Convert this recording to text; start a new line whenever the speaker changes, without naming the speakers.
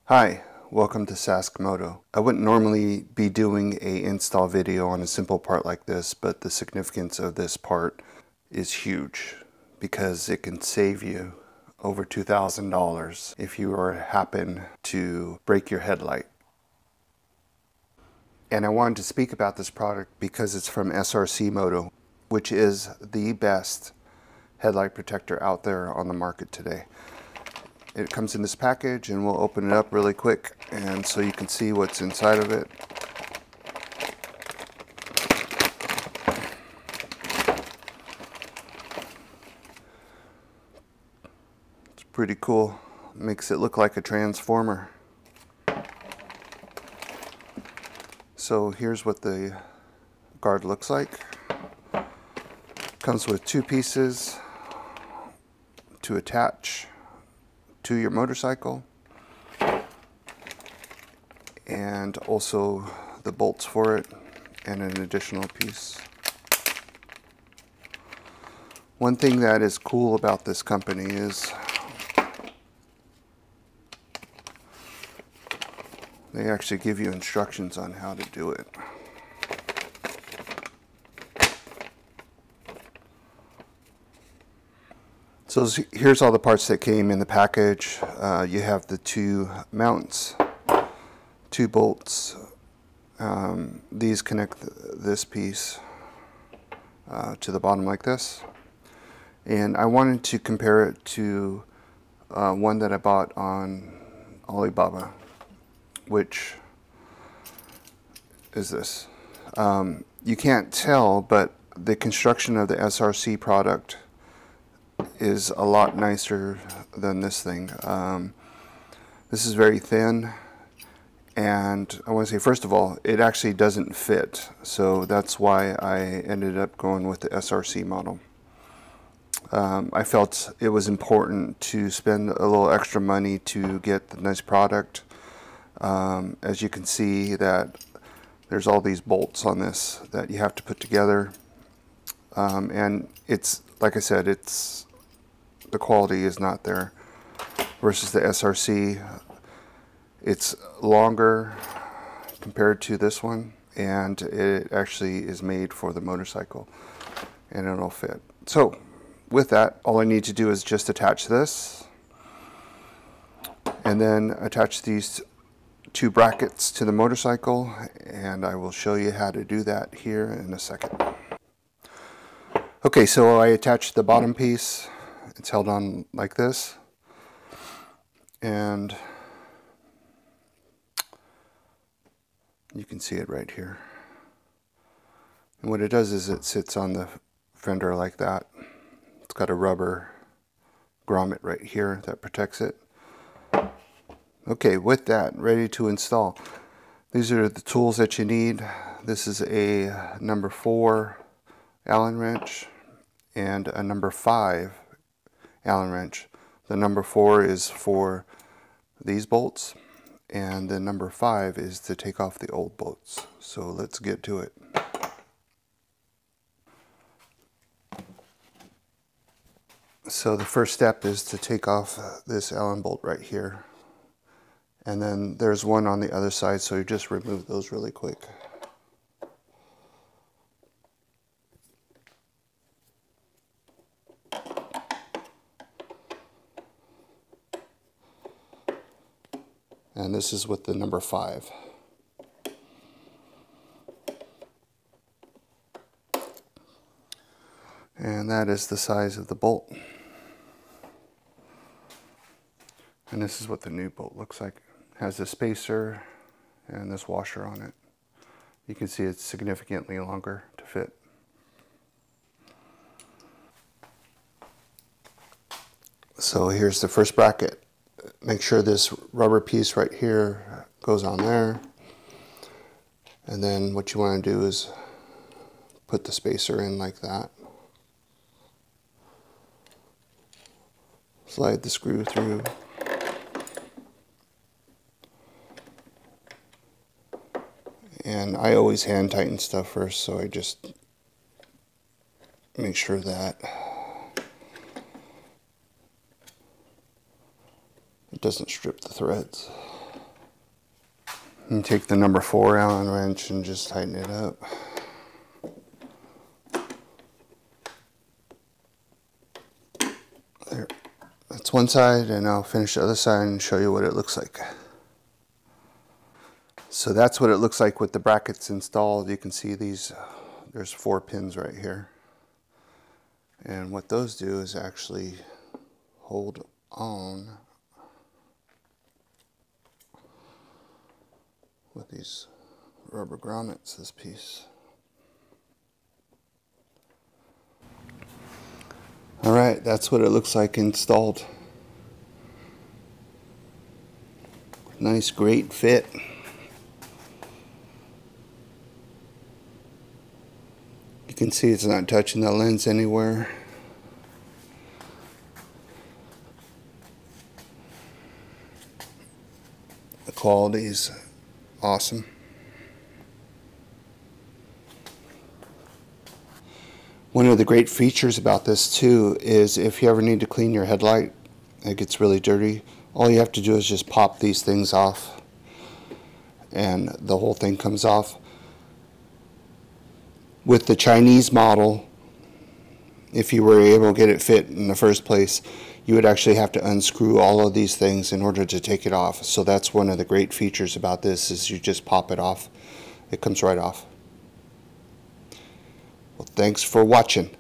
Hi, welcome to SRC Moto. I wouldn't normally be doing an install video on a simple part like this, but the significance of this part is huge because it can save you over $2,000 if you happen to break your headlight. And I wanted to speak about this product because it's from SRC Moto, which is the best headlight protector out there on the market today. It comes in this package, and we'll open it up really quick and so you can see what's inside of it. It's pretty cool. Makes it look like a transformer. So here's what the guard looks like. Comes with two pieces to attach to your motorcycle, and also the bolts for it and an additional piece. One thing that is cool about this company is they actually give you instructions on how to do it. So here's all the parts that came in the package. You have the two mounts, two bolts. These connect this piece to the bottom like this. And I wanted to compare it to one that I bought on Alibaba, which is this. You can't tell, but the construction of the SRC product is a lot nicer than this thing. This is very thin, and I want to say, first of all, it actually doesn't fit, so that's why I ended up going with the SRC model. I felt it was important to spend a little extra money to get the nice product. As you can see, that there's all these bolts on this that you have to put together, and it's, like I said, the quality is not there versus the SRC. It's longer compared to this one, and it actually is made for the motorcycle, and it'll fit. So with that, all I need to do is just attach this and then attach these two brackets to the motorcycle, and I will show you how to do that here in a second. Okay, so I attached the bottom piece. It's held on like this, and you can see it right here. And what it does is it sits on the fender like that. It's got a rubber grommet right here that protects it. Okay, with that, ready to install. These are the tools that you need. This is a number 4 Allen wrench and a number 5 Allen wrench. The number 4 is for these bolts, and the number 5 is to take off the old bolts. So let's get to it. So the first step is to take off this Allen bolt right here, and then there's one on the other side, so you just remove those really quick. And this is with the number 5. And that is the size of the bolt. And this is what the new bolt looks like. It has a spacer and this washer on it. You can see it's significantly longer to fit. So here's the first bracket. Make sure this rubber piece right here goes on there, and then what you want to do is put the spacer in like that. Slide the screw through. And I always hand tighten stuff first, so I just make sure that it doesn't strip the threads. You take the number 4 Allen wrench and just tighten it up. There. That's one side, and I'll finish the other side and show you what it looks like. So that's what it looks like with the brackets installed. You can see these, there's 4 pins right here. And what those do is actually hold on with these rubber grommets, this piece. Alright, that's what it looks like installed. Nice, great fit. You can see it's not touching the lens anywhere. The quality is awesome. One of the great features about this too is if you ever need to clean your headlight, it gets really dirty, all you have to do is just pop these things off and the whole thing comes off. With the Chinese model, if you were able to get it fit in the first place, you would actually have to unscrew all of these things in order to take it off. So that's one of the great features about this, is you just pop it off. It comes right off. Well, thanks for watching.